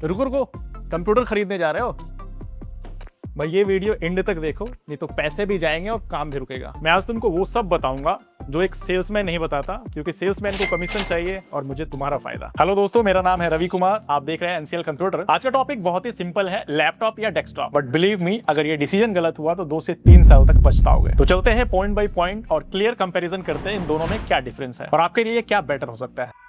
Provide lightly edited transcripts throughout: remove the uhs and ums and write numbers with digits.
रुको रुको, कंप्यूटर खरीदने जा रहे हो? भाई ये वीडियो एंड तक देखो, नहीं तो पैसे भी जाएंगे और काम भी रुकेगा। मैं आज तुमको वो सब बताऊंगा जो एक सेल्समैन नहीं बताता, क्योंकि सेल्समैन को कमीशन चाहिए और मुझे तुम्हारा फायदा। हेलो दोस्तों, मेरा नाम है रवि कुमार, आप देख रहे हैं एनसीएल कंप्यूटर। आज का टॉपिक बहुत ही सिंपल है, लैपटॉप या डेस्कटॉप। बट बिलीव मी, अगर ये डिसीजन गलत हुआ तो 2 से 3 साल तक पछताओगे। तो चलते हैं पॉइंट बाय पॉइंट और क्लियर कंपैरिजन करते हैं इन दोनों में क्या डिफरेंस है और आपके लिए क्या बेटर हो सकता है।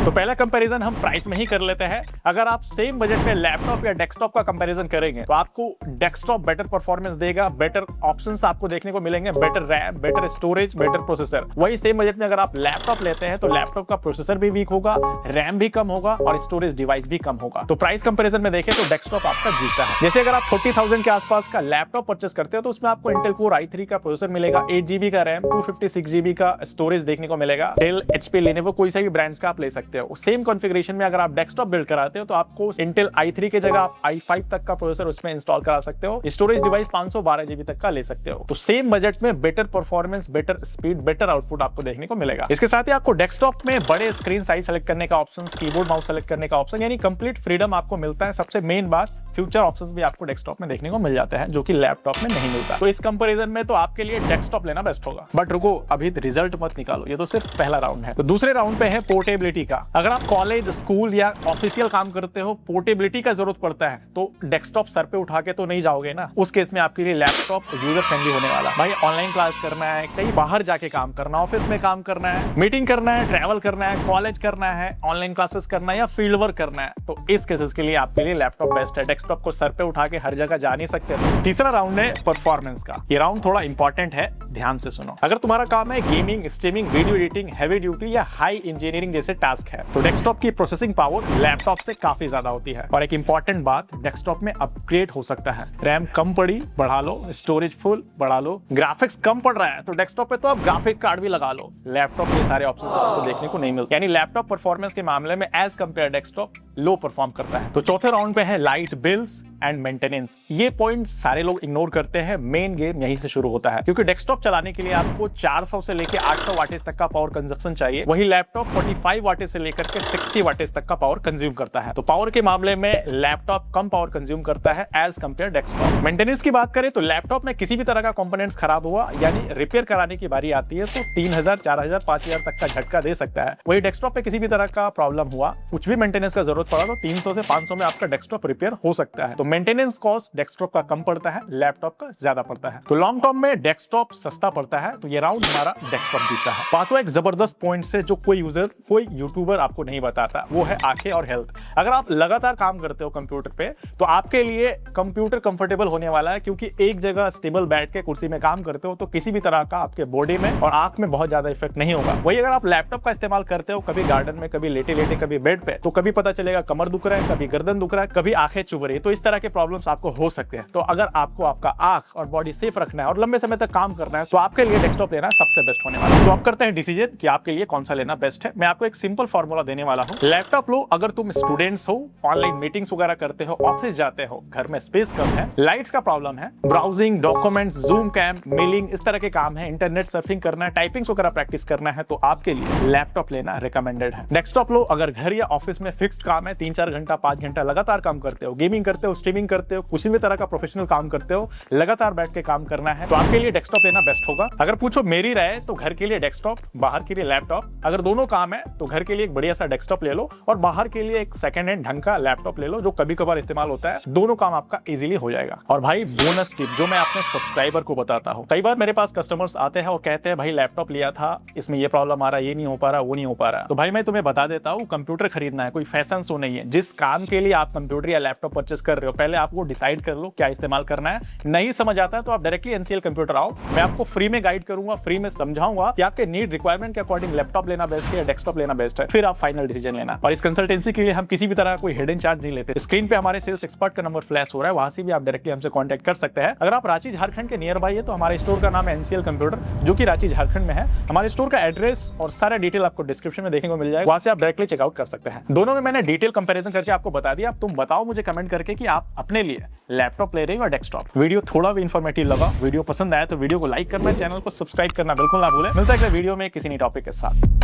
तो पहला कंपैरिजन हम प्राइस में ही कर लेते हैं। अगर आप सेम बजट में लैपटॉप या डेस्कटॉप का कंपैरिजन करेंगे तो आपको डेस्कटॉप बेटर परफॉर्मेंस देगा, बेटर ऑप्शंस आपको देखने को मिलेंगे, better RAM, better storage, better processor. वही सेम बजट में अगर आप लैपटॉप लेते हैं तो लैपटॉप का प्रोसेसर भी वीक होगा, रैम भी कम होगा और स्टोरेज डिवाइस भी कम होगा। तो प्राइस कंपैरिजन में देखें तो डेस्कटॉप आपका जीतता है। जैसे अगर आप 40,000 के आसपास का लैपटॉप परचेस करते हो तो उसमें आपको इंटेल कोर i3 का प्रोसेसर मिलेगा, 8GB का रैम, 256GB का स्टोरेज देखने को मिलेगा। डेल, HP, लेनोवो, कोई सा भी ब्रांड्स का आप ले सकते हो। सेम कॉन्फ़िगरेशन में अगर आप डेस्कटॉप बिल्ड कराते हो तो आपको इंटेल i3 की जगह आप i5 तक का प्रोसेसर उसमें इंस्टॉल करा सकते हो। स्टोरेज डिवाइस 512GB तक का ले सकते हो। तो सेम बजट में better performance, better speed, better output आपको देखने को मिलेगा। इसके साथ ही आपको डेस्कटॉप में बड़े स्क्रीन साइज सेलेक्ट करने का ऑप्शन, कीबोर्ड माउस सेलेक्ट करने का ऑप्शन, यानी कंप्लीट फ्रीडम आपको मिलता है। सबसे मेन बात, फ्यूचर ऑप्शंस भी आपको डेस्कटॉप में देखने को मिल जाते हैं जो कि लैपटॉप में नहीं मिलता। तो इस कंपैरिजन में तो आपके लिए डेस्कटॉप लेना बेस्ट होगा। बट रुको, अभी रिजल्ट मत निकालो, ये तो सिर्फ पहला राउंड है। तो दूसरे राउंड पे है पोर्टेबिलिटी का। अगर आप कॉलेज, स्कूल या ऑफिशियल काम करते हो, पोर्टेबिलिटी का जरूरत पड़ता है तो डेस्कटॉप सर पे उठा के तो नहीं जाओगे ना। उस केस में आपके लिए लैपटॉप यूजर फ्रेंडली होने वाला। भाई ऑनलाइन क्लास करना है, कहीं बाहर जाके काम करना, ऑफिस में काम करना है, मीटिंग करना है, ट्रैवल करना है, कॉलेज करना है, ऑनलाइन क्लासेस करना है या फील्ड वर्क करना है, तो इस केसेस के लिए आपके लिए लैपटॉप बेस्ट है। डेस्कटॉप को सर पे उठा के हर जगह जा नहीं सकते। तीसरा राउंड है परफॉर्मेंस का। ये राउंड थोड़ा इंपॉर्टेंट है, ध्यान से सुनो। अगर तुम्हारा काम है gaming, streaming, video editing, heavy duty या हाई इंजीनियरिंग जैसे टास्क है तो डेस्कटॉप की प्रोसेसिंग पावर लैपटॉप से काफी ज्यादा होती है। और एक इंपॉर्टेंट बात, डेस्कटॉप में अपग्रेड हो सकता है। रैम कम पड़ी, बढ़ा लो, स्टोरेज फुल, बढ़ा लो, ग्राफिक्स कम पड़ रहा है तो डेस्कटॉप पे तो आप ग्राफिक कार्ड भी लगा लो। लैपटॉप में सारे ऑप्शंस आपको देखने को नहीं मिलते, यानी लैपटॉप परफॉर्मेंस के मामले में एज कंपेयर डेस्कटॉप लो परफॉर्म करता है। तो चौथे राउंड पे है लाइट बिल्स एंड मेंटेनेंस। ये पॉइंट सारे लोग इग्नोर करते हैं। मेन गेम यहीं से शुरू होता है, क्योंकि डेस्कटॉप चलाने के लिए आपको 400 से लेकर 800 वाटेज तक का पावर कंजप्शन चाहिए। वही लैपटॉप 45 वाटेज से लेकर के 60 वाटेज तक का पावर कंज्यूम करता है। तो पावर के मामले में लैपटॉप कम पावर कंज्यूम करता है एज कंपेयर डेस्कटॉप। मेंटेनेंस की बात करें तो लैपटॉप में किसी भी तरह का कंपोनेंट्स खराब हुआ, यानी रिपेयर कराने की बारी आती है तो 3000, 4000, 5000 तक का झटका दे सकता है। वही डेस्कटॉप पे किसी भी तरह का प्रॉब्लम हुआ, कुछ भी मेंटेनेंस का जरूरत पड़ा तो 300 से 500 में आपका डेस्कटॉप रिपेयर हो सकता है। तो मेंटेनेंस कॉस्ट डेस्कटॉप का कम पड़ता है, लैपटॉप का ज्यादा पड़ता है। तो लॉन्ग टर्म में डेस्कटॉप सस्ता पड़ता है। तो ये राउंड हमारा डेस्कटॉप जीतता है। पांचवा एक जबरदस्त पॉइंट से जो कोई यूजर, कोई यूट्यूबर आपको नहीं बताता, वो है आंखें और हेल्थ। अगर आप लगातार काम करते हो कंप्यूटर पे तो आपके लिए कंप्यूटर कंफर्टेबल होने वाला है, क्योंकि एक जगह स्टेबल बैठ के कुर्सी में काम करते हो तो किसी भी तरह का आपके बॉडी में और आंख में बहुत ज्यादा इफेक्ट नहीं होगा। वही अगर आप लैपटॉप का इस्तेमाल करते हो, कभी गार्डन में, कभी लेटे लेटे, कभी बेड पे, तो कभी पता चलेगा कमर दुख रहा है, कभी गर्दन दुख रहा है, कभी आंखें चुभ रही है। तो इस तरह के प्रॉब्लम्स आपको हो सकते हैं। तो अगर आपको आपका आंख और बॉडी सेफ रखना है और लंबे समय तक काम करना है तो आपके लिए डेस्कटॉप लेना सबसे बेस्ट होने वाला है। तो आप करते हैं डिसीजन कि आपके लिए कौन सा लेना बेस्ट है। मैं आपको एक सिंपल फॉर्मूला देने वाला हूं। लैपटॉप लो अगर तुम स्टूडेंट्स हो, ऑनलाइन मीटिंग्स वगैरह करते हो, ऑफिस जाते हो, घर में स्पेस कम है, लाइट्स का प्रॉब्लम है, browsing, documents, zoom cam, mailing, इस तरह के काम है, इंटरनेट सर्फिंग करना है, टाइपिंग्स वगैरह प्रैक्टिस करना है, तो आपके लिए लैपटॉप लेना रिकमेंडेड है। डेस्कटॉप लो अगर घर या ऑफिस में फिक्स्ड काम है, 3-4 घंटा, 5 घंटा लगातार काम करते हो, गेमिंग करते हो, स्ट्रीमिंग करते हो, किसी भी तरह का प्रोफेशनल काम करते हो, लगातार बैठ के काम करना है, तो आपके लिए डेस्कटॉप लेना बेस्ट होगा। अगर पूछो मेरी राय तो घर के लिए डेस्कटॉप, बाहर के लिए लैपटॉप। अगर दोनों काम है तो घर के लिए एक बढ़िया सा डेस्कटॉप ले लो और बाहर के लिए एक सेकंड हैंड ढंग का लैपटॉप ले लो जो कभी कभार इस्तेमाल होता है। दोनों काम आपका इजीली हो जाएगा। और भाई बोनस टिप जो मैं अपने सब्सक्राइबर को बताता हूँ, कई बार मेरे पास कस्टमर्स आते हैं और कहते हैं भाई लैपटॉप लिया था, इसमें ये प्रॉब्लम आ रहा है, ये नहीं हो पा रहा, वो नहीं हो पा रहा। तो भाई मैं तुम्हें बता देता हूँ, कंप्यूटर खरीदना है कोई फैशन शो नहीं है। जिस काम के लिए आप कंप्यूटर या लैपटॉप परचेस कर रहे हो, पहले आपको डिसाइड कर लो क्या इस्तेमाल करना है। नहीं समझ आता है तो आप डायरेक्टली एनसीएल कंप्यूटर आओ, मैं आपको फ्री में गाइड करूंगा, फ्री में समझाऊंगा कि आपके नीड रिक्वायरमेंट के अकॉर्डिंग लैपटॉप लेना बेस्ट है या डेस्कटॉप लेना बेस्ट है, फिर आप फाइनल डिसीजन लेना। और इस कंसल्टेंसी के लिए हम किसी भी तरह कोई हिडन चार्ज नहीं लेते। स्क्रीन पे हमारे सेल्स एक्सपर्ट का नंबर फ्लैश हो रहा है, वहां से भी आप डायरेक्टली हमसे कांटेक्ट कर सकते हैं। अगर आप रांची झारखंड के नियर बाई है तो हमारे स्टोर का नाम है एनसीएल कंप्यूटर, जो कि रांची झारखंड में है। हमारे स्टोर का एड्रेस और सारा डिटेल आपको डिस्क्रिप्शन में देखने को मिल जाएगा, वहां से आप डायरेक्टली चेकआउट कर सकते हैं। दोनों में मैंने डिटेल डिटेल कंपैरिजन करके आपको बता दिया। अब तुम बताओ मुझे कमेंट करके कि आप अपने लिए लैपटॉप ले रहे हो या डेस्कटॉप। वीडियो थोड़ा भी इंफॉर्मेटिव लगा, वीडियो पसंद आया तो वीडियो को लाइक करना, चैनल को सब्सक्राइब करना बिल्कुल ना भूलें। मिलता है अगले वीडियो में किसी नई टॉपिक के साथ।